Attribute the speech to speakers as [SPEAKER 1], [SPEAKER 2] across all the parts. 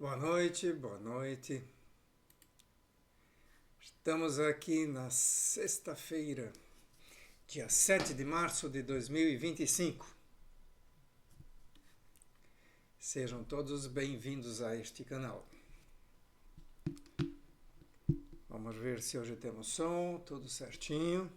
[SPEAKER 1] Boa noite, boa noite. Estamos aqui na sexta-feira, dia 7 de março de 2025. Sejam todos bem-vindos a este canal. Vamos ver se hoje temos som, tudo certinho.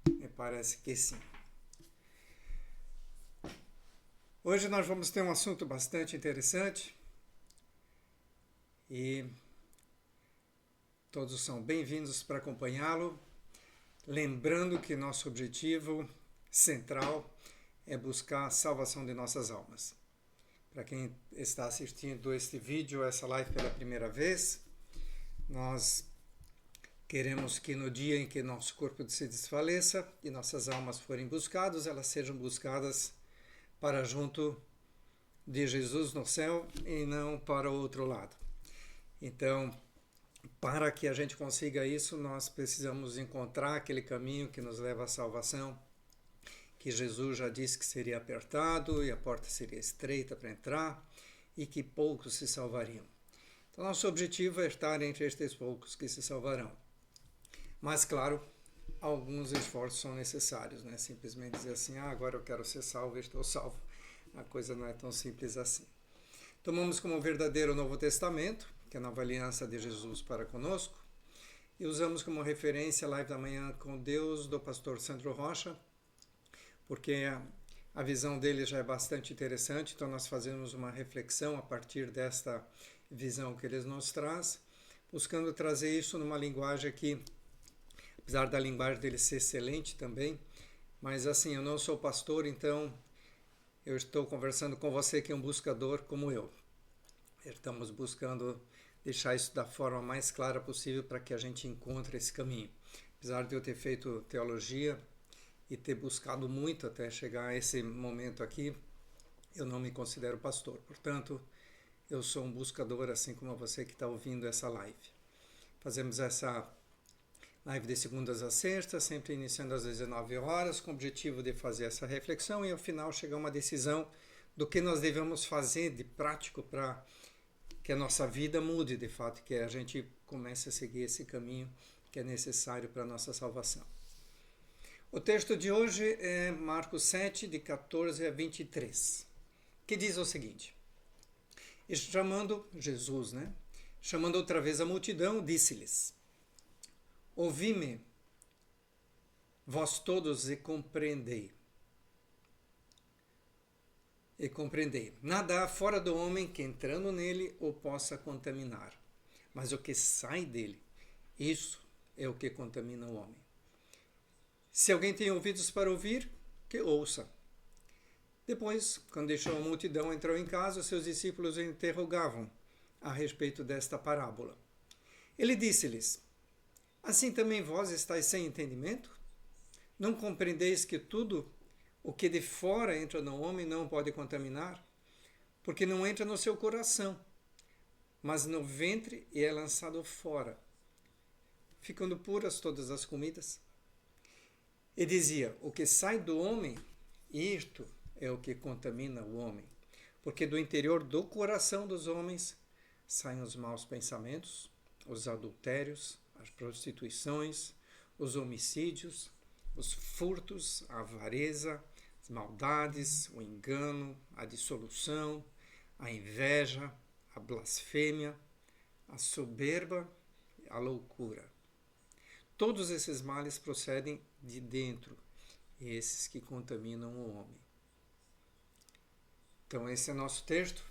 [SPEAKER 1] Me parece que sim. Hoje nós vamos ter um assunto bastante interessante e todos são bem-vindos para acompanhá-lo. Lembrando que nosso objetivo central é buscar a salvação de nossas almas. Para quem está assistindo este vídeo, essa live pela primeira vez, nós queremos que no dia em que nosso corpo se desfaleça e nossas almas forem buscadas, elas sejam buscadas para junto de Jesus no céu e não para o outro lado. Então, para que a gente consiga isso, nós precisamos encontrar aquele caminho que nos leva à salvação, que Jesus já disse que seria apertado e a porta seria estreita para entrar e que poucos se salvariam. Então, nosso objetivo é estar entre estes poucos que se salvarão. Mas, claro, alguns esforços são necessários, não é simplesmente dizer assim, agora eu quero ser salvo e estou salvo. A coisa não é tão simples assim. Tomamos como verdadeiro o Novo Testamento, que é a nova aliança de Jesus para conosco, e usamos como referência a live da manhã com Deus do pastor Sandro Rocha, porque a visão dele já é bastante interessante, então nós fazemos uma reflexão a partir desta visão que ele nos traz, buscando trazer isso numa linguagem que, apesar da linguagem dele ser excelente também, mas assim, eu não sou pastor, então eu estou conversando com você que é um buscador como eu. Estamos buscando deixar isso da forma mais clara possível para que a gente encontre esse caminho. Apesar de eu ter feito teologia e ter buscado muito até chegar a esse momento aqui, eu não me considero pastor. Portanto, eu sou um buscador, assim como você que está ouvindo essa live. Fazemos essa live de segundas a sextas, sempre iniciando às 19 horas, com o objetivo de fazer essa reflexão e, ao final, chegar a uma decisão do que nós devemos fazer de prático para que a nossa vida mude, de fato, que a gente comece a seguir esse caminho que é necessário para a nossa salvação. O texto de hoje é Marcos 7, de 14 a 23, que diz o seguinte: e chamando Jesus, chamando outra vez a multidão, disse-lhes: ouvi-me, vós todos, e compreendei. E compreendei. Nada há fora do homem que, entrando nele, o possa contaminar. Mas o que sai dele, isso é o que contamina o homem. Se alguém tem ouvidos para ouvir, que ouça. Depois, quando deixou a multidão, entrou em casa, seus discípulos o interrogavam a respeito desta parábola. Ele disse-lhes: assim também vós estáis sem entendimento? Não compreendeis que tudo o que de fora entra no homem não pode contaminar? Porque não entra no seu coração, mas no ventre e é lançado fora, ficando puras todas as comidas. E dizia: o que sai do homem, isto é o que contamina o homem. Porque do interior do coração dos homens saem os maus pensamentos, os adultérios, as prostituições, os homicídios, os furtos, a avareza, as maldades, o engano, a dissolução, a inveja, a blasfêmia, a soberba, a loucura. Todos esses males procedem de dentro, esses que contaminam o homem. Então esse é o nosso texto.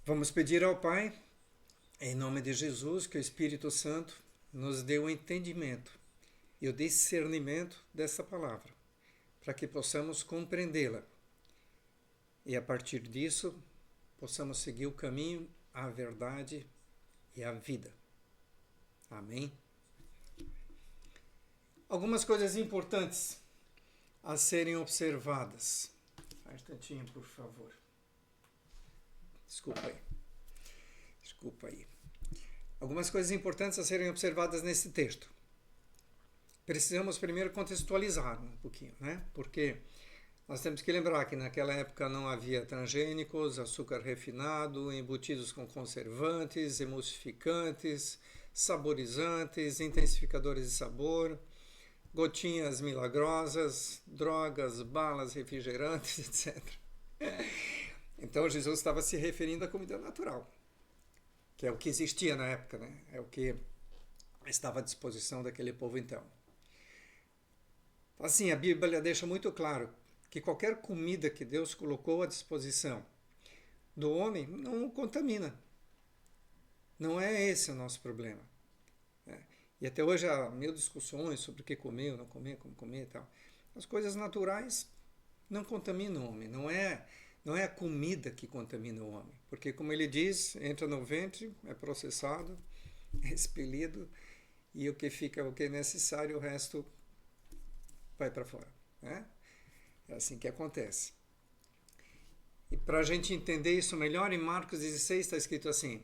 [SPEAKER 1] Vamos pedir ao Pai, em nome de Jesus, que o Espírito Santo nos dê o entendimento e o discernimento dessa palavra, para que possamos compreendê-la e, a partir disso, possamos seguir o caminho, a verdade e a vida. Amém? Algumas coisas importantes a serem observadas. Um instantinho, por favor. Desculpa aí. Algumas coisas importantes a serem observadas nesse texto. precisamos primeiro contextualizar um pouquinho, né? Porque nós temos que lembrar que naquela época não havia transgênicos, açúcar refinado, embutidos com conservantes, emulsificantes, saborizantes, intensificadores de sabor, gotinhas milagrosas, drogas, balas, refrigerantes, etc. Então Jesus estava se referindo à comida natural, que é o que existia na época, né? É o que estava à disposição daquele povo então. Assim, a Bíblia deixa muito claro que qualquer comida que Deus colocou à disposição do homem não o contamina. Não é esse o nosso problema. E até hoje há mil discussões sobre o que comer ou não comer, como comer e tal. As coisas naturais não contaminam o homem. Não é a comida que contamina o homem. Porque, como ele diz, entra no ventre, é processado, é expelido, e o que fica, o que é necessário, o resto vai para fora. Né? É assim que acontece. E para a gente entender isso melhor, em Marcos 16 está escrito assim: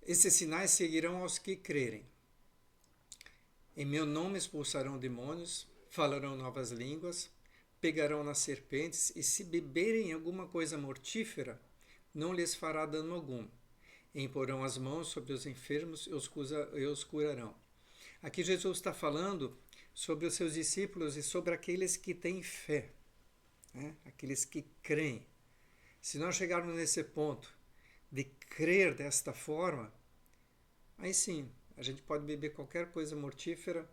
[SPEAKER 1] esses sinais seguirão aos que crerem. Em meu nome expulsarão demônios, falarão novas línguas, pegarão nas serpentes, e se beberem alguma coisa mortífera, não lhes fará dano algum. E imporão as mãos sobre os enfermos e os curarão. Aqui Jesus está falando sobre os seus discípulos e sobre aqueles que têm fé, né? Aqueles que creem. Se nós chegarmos nesse ponto de crer desta forma, aí sim, a gente pode beber qualquer coisa mortífera,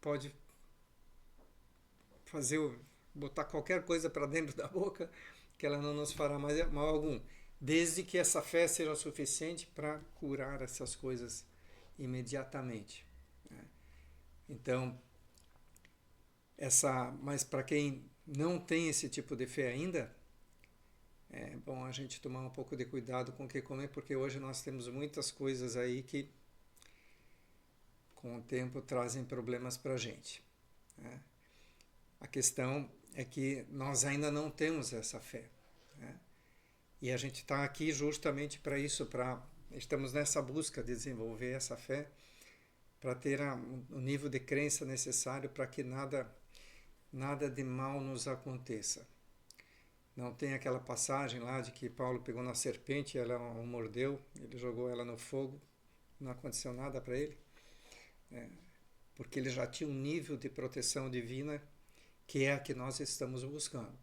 [SPEAKER 1] pode botar qualquer coisa para dentro da boca, que ela não nos fará mais mal algum, desde que essa fé seja suficiente para curar essas coisas imediatamente. Então, mas para quem não tem esse tipo de fé ainda, é bom a gente tomar um pouco de cuidado com o que comer, porque hoje nós temos muitas coisas aí que com o tempo trazem problemas para a gente. Né? A questão é que nós ainda não temos essa fé. Né? E a gente está aqui justamente para isso, estamos nessa busca de desenvolver essa fé, para ter o nível de crença necessário para que nada de mal nos aconteça. Não tem aquela passagem lá de que Paulo pegou na serpente, ela o mordeu, ele jogou ela no fogo, não aconteceu nada para ele, porque ele já tinha um nível de proteção divina que é a que nós estamos buscando.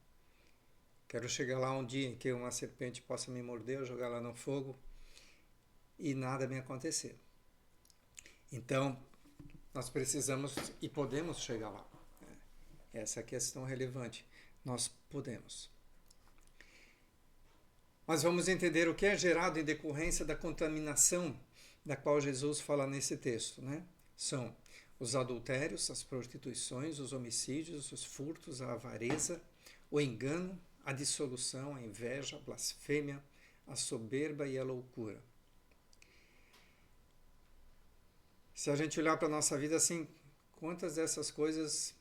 [SPEAKER 1] Quero chegar lá um dia em que uma serpente possa me morder, eu jogar ela no fogo e nada me acontecer. Então, nós precisamos e podemos chegar lá. Essa é a questão relevante. Nós podemos. Mas vamos entender o que é gerado em decorrência da contaminação da qual Jesus fala nesse texto, né? São os adultérios, as prostituições, os homicídios, os furtos, a avareza, o engano, a dissolução, a inveja, a blasfêmia, a soberba e a loucura. Se a gente olhar para a nossa vida assim, quantas dessas coisas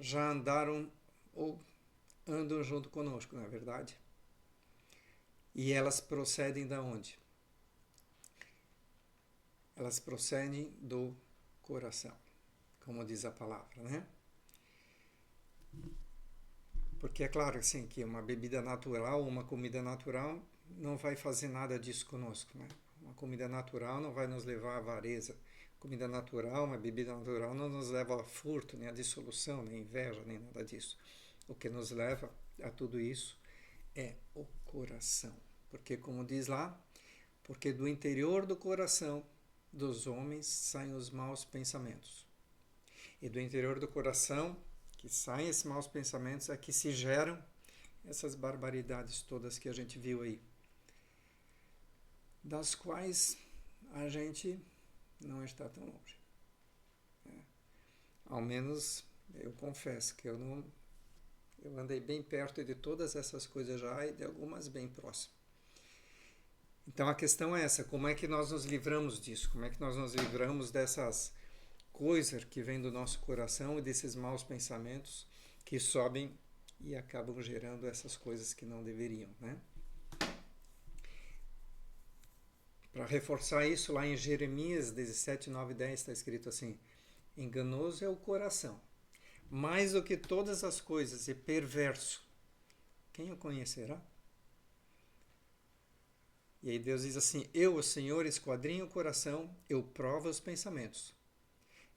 [SPEAKER 1] já andaram ou andam junto conosco, não é verdade? E elas procedem de onde? Elas procedem do coração, como diz a palavra, né? Porque é claro assim, que uma bebida natural, uma comida natural, não vai fazer nada disso conosco, né? Uma comida natural não vai nos levar à avareza. Comida natural, uma bebida natural não nos leva a furto, nem a dissolução, nem a inveja, nem nada disso. O que nos leva a tudo isso é o coração. Porque, como diz lá, porque do interior do coração dos homens saem os maus pensamentos. E do interior do coração, que saem esses maus pensamentos, é que se geram essas barbaridades todas que a gente viu aí. Das quais a gente não está tão longe. Ao menos eu confesso que eu andei bem perto de todas essas coisas já e de algumas bem próximas. Então a questão é essa, como é que nós nos livramos disso? Como é que nós nos livramos dessas coisas que vêm do nosso coração e desses maus pensamentos que sobem e acabam gerando essas coisas que não deveriam, né? Para reforçar isso, lá em Jeremias 17, 9 e 10 está escrito assim: enganoso é o coração, mais do que todas as coisas, e perverso. Quem o conhecerá? E aí Deus diz assim: eu, o Senhor, esquadrinho o coração, eu provo os pensamentos.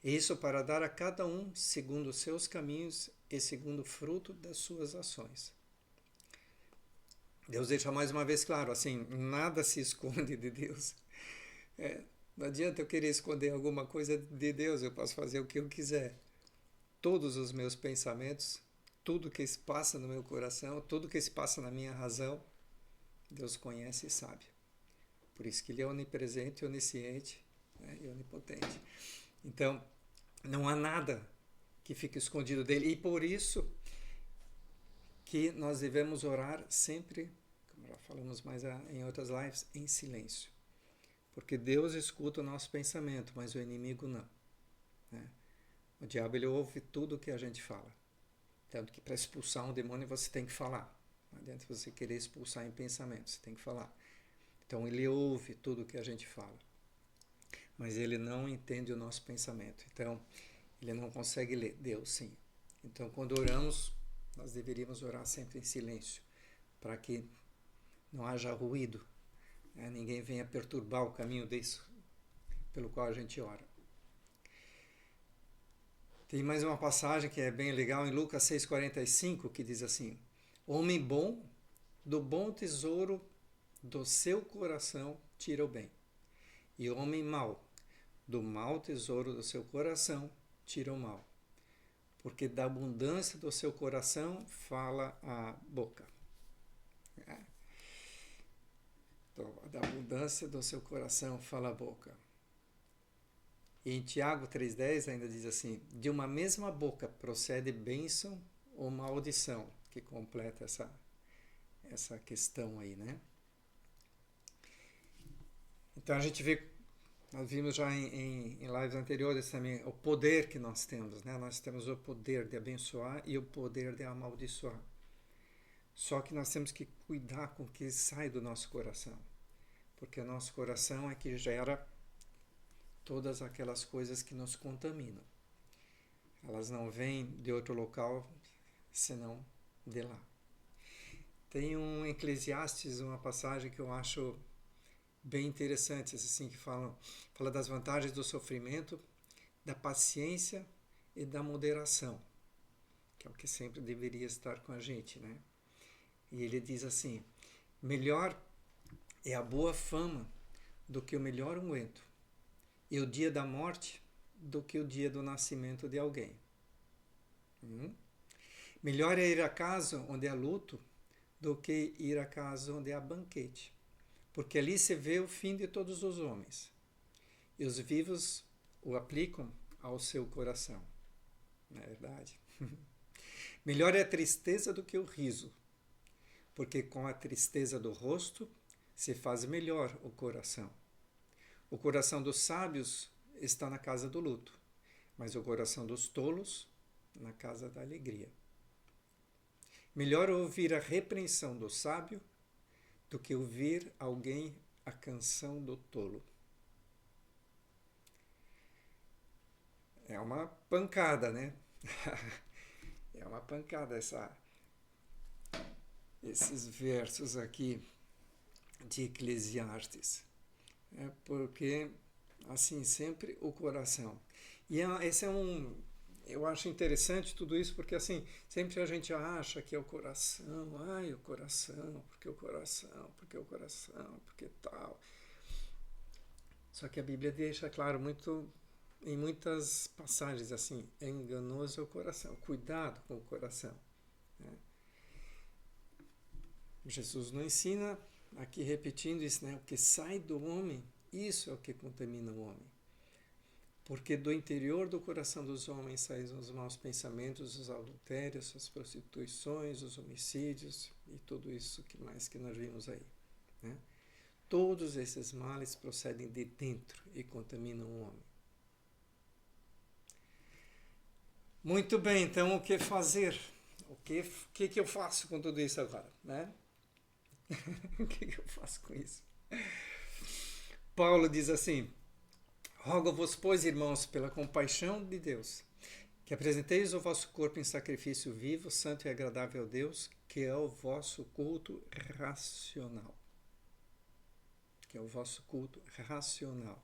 [SPEAKER 1] Isso para dar a cada um segundo os seus caminhos e segundo o fruto das suas ações. Deus deixa mais uma vez claro, assim, nada se esconde de Deus. Não adianta eu querer esconder alguma coisa de Deus, eu posso fazer o que eu quiser. Todos os meus pensamentos, tudo que se passa no meu coração, tudo que se passa na minha razão, Deus conhece e sabe. Por isso que Ele é onipresente, onisciente, né, e onipotente. Então, não há nada que fique escondido dele. E por isso que nós devemos orar sempre, como já falamos mais em outras lives, em silêncio. Porque Deus escuta o nosso pensamento, mas o inimigo não. Né? O diabo, ele ouve tudo o que a gente fala. Tanto que para expulsar um demônio você tem que falar. Não adianta você querer expulsar em pensamento, você tem que falar. Então ele ouve tudo o que a gente fala. Mas ele não entende o nosso pensamento. Então ele não consegue ler. Deus sim. Então quando oramos, nós deveríamos orar sempre em silêncio, para que não haja ruído, né? Ninguém venha perturbar o caminho disso pelo qual a gente ora. Tem mais uma passagem que é bem legal em Lucas 6,45, que diz assim: homem bom, do bom tesouro do seu coração tira o bem, e homem mau, do mau tesouro do seu coração tira o mal. Porque da abundância do seu coração fala a boca. Então, da abundância do seu coração fala a boca. E em Tiago 3,10 ainda diz assim: de uma mesma boca procede bênção ou maldição, que completa essa questão aí, né? Então a gente vê, nós vimos já em lives anteriores também o poder que nós temos, né? Nós temos o poder de abençoar e o poder de amaldiçoar. Só que nós temos que cuidar com o que sai do nosso coração, porque o nosso coração é que gera todas aquelas coisas que nos contaminam. Elas não vêm de outro local, senão de lá. Tem um Eclesiastes, uma passagem que eu acho bem interessante, assim, que fala das vantagens do sofrimento, da paciência e da moderação, que é o que sempre deveria estar com a gente, né? E ele diz assim: melhor é a boa fama do que o melhor unguento, e o dia da morte do que o dia do nascimento de alguém. Melhor é ir a casa onde há luto do que ir a casa onde há banquete, porque ali se vê o fim de todos os homens, e os vivos o aplicam ao seu coração. Não é verdade? Melhor é a tristeza do que o riso, porque com a tristeza do rosto se faz melhor o coração. O coração dos sábios está na casa do luto, mas o coração dos tolos na casa da alegria. Melhor ouvir a repreensão do sábio do que ouvir alguém a canção do tolo. É uma pancada, né? É uma pancada esses versos aqui de Eclesiastes. É porque, assim, sempre o coração. E esse é eu acho interessante tudo isso, porque assim, sempre a gente acha que é o coração, o coração, porque o coração, porque o coração, porque tal. Só que a Bíblia deixa claro em muitas passagens assim: é enganoso o coração, cuidado com o coração. Né? Jesus não ensina, aqui repetindo isso, né? O que sai do homem, isso é o que contamina o homem. Porque do interior do coração dos homens saem os maus pensamentos, os adultérios, as prostituições, os homicídios e tudo isso que nós vimos aí. Né? Todos esses males procedem de dentro e contaminam o homem. Muito bem, então o que fazer? O que eu faço com tudo isso agora? Né? O que eu faço com isso? Paulo diz assim: rogo-vos, pois, irmãos, pela compaixão de Deus, que apresenteis o vosso corpo em sacrifício vivo, santo e agradável a Deus, que é o vosso culto racional. Que é o vosso culto racional.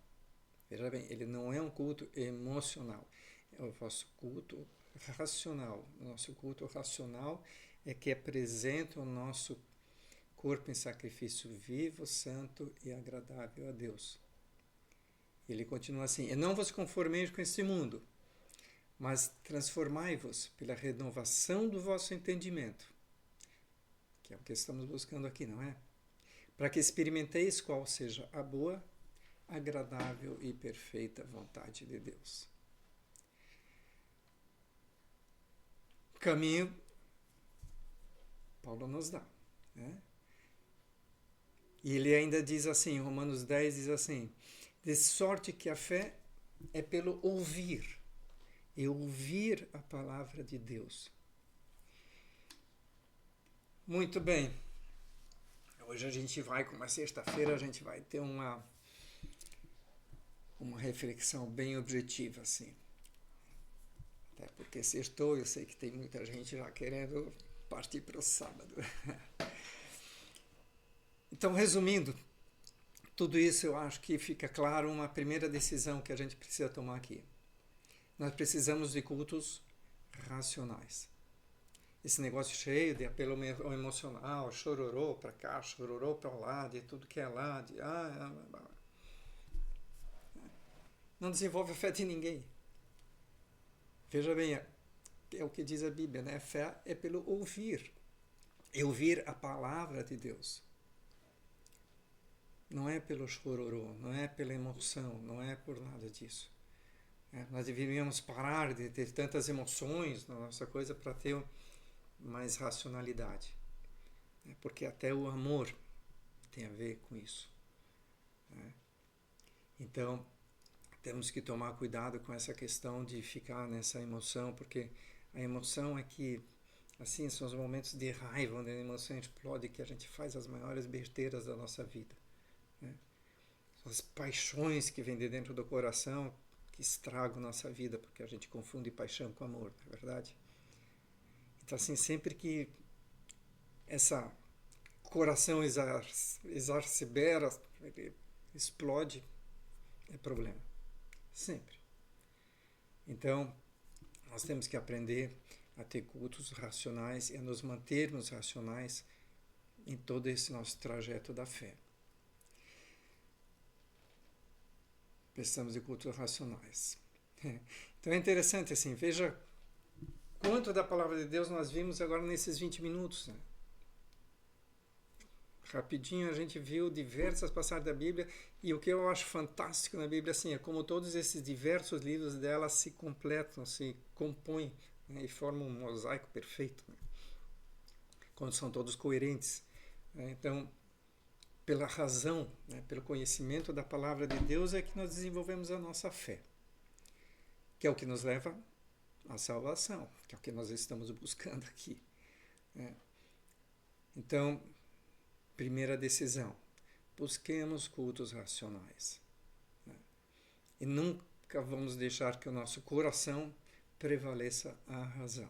[SPEAKER 1] Veja bem, ele não é um culto emocional, é o vosso culto racional. O nosso culto racional é que apresenta o nosso corpo em sacrifício vivo, santo e agradável a Deus. Ele continua assim: e não vos conformeis com este mundo, mas transformai-vos pela renovação do vosso entendimento, que é o que estamos buscando aqui, não é? Para que experimenteis qual seja a boa, agradável e perfeita vontade de Deus. O caminho, Paulo nos dá, né? E ele ainda diz assim, Romanos 10 diz assim: de sorte que a fé é pelo ouvir, e ouvir a palavra de Deus. Muito bem. Hoje a gente vai, como é sexta-feira, a gente vai ter uma reflexão bem objetiva, assim. Até porque sextou, eu sei que tem muita gente já querendo partir para o sábado. Então, resumindo, tudo isso eu acho que fica claro uma primeira decisão que a gente precisa tomar aqui. Nós precisamos de cultos racionais. Esse negócio cheio de apelo emocional, chororô para cá, chororô para lá, de tudo que é lá, de não desenvolve a fé de ninguém. Veja bem, é o que diz a Bíblia, né? Fé é pelo ouvir. É ouvir a palavra de Deus. Não é pelo chororô, não é pela emoção, não é por nada disso. Nós deveríamos parar de ter tantas emoções na nossa coisa para ter mais racionalidade. Porque até o amor tem a ver com isso. Então, temos que tomar cuidado com essa questão de ficar nessa emoção, porque a emoção é que, assim, são os momentos de raiva, onde a emoção explode, que a gente faz as maiores besteiras da nossa vida. São as paixões que vêm de dentro do coração que estragam nossa vida, porque a gente confunde paixão com amor, não é verdade? Então, assim, sempre que essa coração exacerbera, explode, é problema. Sempre. Então, nós temos que aprender a ter cultos racionais e a nos mantermos racionais em todo esse nosso trajeto da fé. Precisamos de cultos racionais. Então é interessante assim, veja quanto da palavra de Deus nós vimos agora nesses 20 minutos. Né? Rapidinho a gente viu diversas passagens da Bíblia, e o que eu acho fantástico na Bíblia assim, é como todos esses diversos livros dela se completam, se compõem, né, e formam um mosaico perfeito, né? Quando são todos coerentes. Né? Então, pela razão, né, pelo conhecimento da palavra de Deus é que nós desenvolvemos a nossa fé, que é o que nos leva à salvação, que é o que nós estamos buscando aqui. Né? Então, primeira decisão, busquemos cultos racionais. Né? E nunca vamos deixar que o nosso coração prevaleça a razão.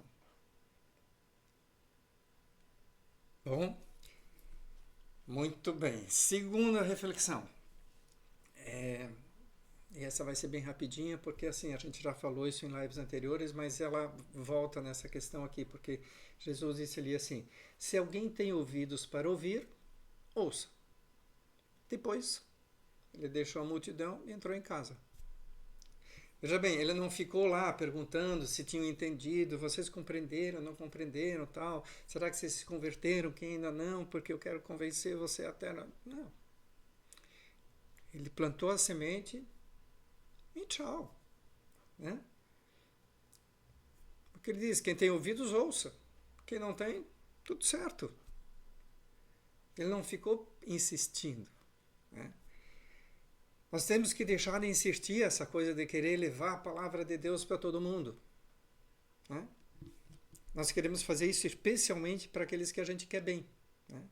[SPEAKER 1] Bom? Muito bem. Segunda reflexão. E essa vai ser bem rapidinha, porque assim, a gente já falou isso em lives anteriores, mas ela volta nessa questão aqui, porque Jesus disse ali assim: se alguém tem ouvidos para ouvir, ouça. Depois, ele deixou a multidão e entrou em casa. Veja bem, ele não ficou lá perguntando se tinham entendido, vocês compreenderam, não compreenderam, tal. Será que vocês se converteram, quem ainda não, porque eu quero convencer você até... Não. Ele plantou a semente e tchau. Né? Porque ele diz, quem tem ouvidos, ouça. Quem não tem, tudo certo. Ele não ficou insistindo. Né? Nós temos que deixar de insistir essa coisa de querer levar a palavra de Deus para todo mundo. Né? Nós queremos fazer isso especialmente para aqueles que a gente quer bem. Né?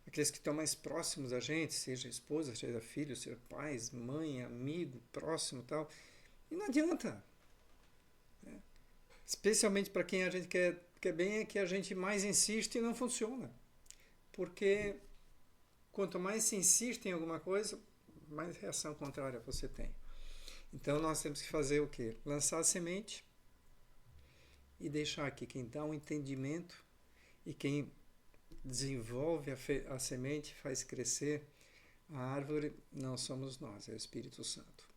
[SPEAKER 1] aqueles que estão mais próximos da gente, seja esposa, seja filho, seja pais, mãe, amigo, próximo e tal. E não adianta. Né? Especialmente para quem a gente quer bem, é que a gente mais insiste e não funciona. Porque quanto mais se insiste em alguma coisa, mais reação contrária você tem. Então nós temos que fazer o quê? Lançar a semente e deixar que quem dá um entendimento e quem desenvolve a semente, faz crescer a árvore, não somos nós, é o Espírito Santo.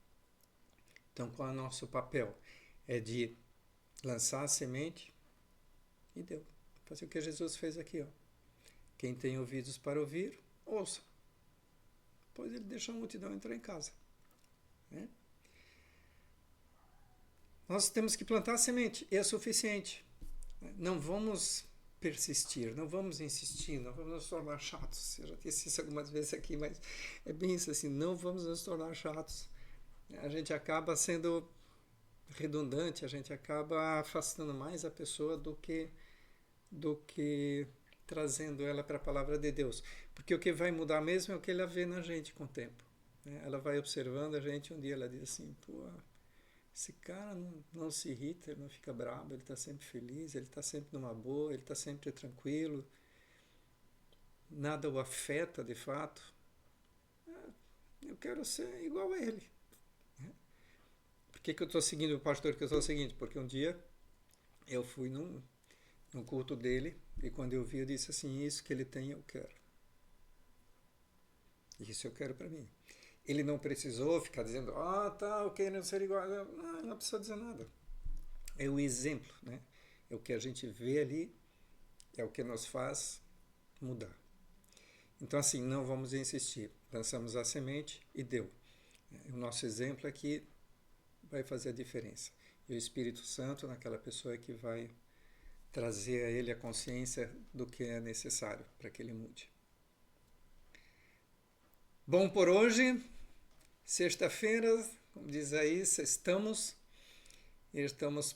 [SPEAKER 1] Então qual é o nosso papel? É de lançar a semente e deu. Fazer o que Jesus fez aqui, ó. Quem tem ouvidos para ouvir, ouça. Pois ele deixou a multidão entrar em casa. Né? Nós temos que plantar a semente, e é suficiente. Não vamos persistir, não vamos insistir, não vamos nos tornar chatos. Eu já disse isso algumas vezes aqui, mas é bem isso assim, não vamos nos tornar chatos. A gente acaba sendo redundante, a gente acaba afastando mais a pessoa do que trazendo ela para a palavra de Deus. Porque o que vai mudar mesmo é o que ela vê na gente com o tempo. Né? Ela vai observando a gente, um dia ela diz assim, pô, esse cara não se irrita, ele não fica bravo, ele está sempre feliz, ele está sempre numa boa, ele está sempre tranquilo, nada o afeta de fato. Eu quero ser igual a ele. Por que eu estou seguindo o pastor que eu estou seguindo? Porque um dia eu fui num culto dele e quando eu vi eu disse assim, isso que ele tem eu quero. Isso eu quero para mim. Ele não precisou ficar dizendo, tá, eu quero ser igual. Não precisa dizer nada. É o exemplo, né? É o que a gente vê ali, é o que nos faz mudar. Então, assim, não vamos insistir. Lançamos a semente e deu. O nosso exemplo aqui vai fazer a diferença. E o Espírito Santo, naquela pessoa, é que vai trazer a ele a consciência do que é necessário para que ele mude. Bom por hoje. Sexta-feira, como diz aí, estamos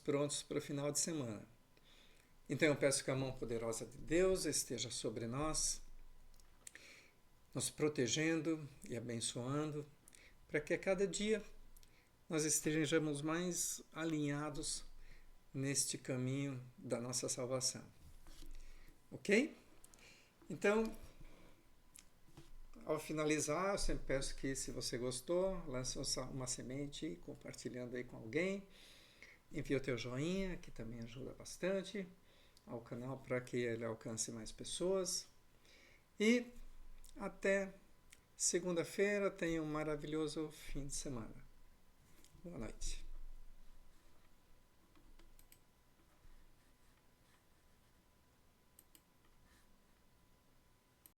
[SPEAKER 1] prontos para o final de semana. Então eu peço que a mão poderosa de Deus esteja sobre nós, nos protegendo e abençoando, para que a cada dia nós estejamos mais alinhados neste caminho da nossa salvação. Ok? Então, ao finalizar, eu sempre peço que, se você gostou, lance uma semente, compartilhando aí com alguém. Envie o teu joinha, que também ajuda bastante ao canal para que ele alcance mais pessoas. E até segunda-feira, tenha um maravilhoso fim de semana. Boa noite.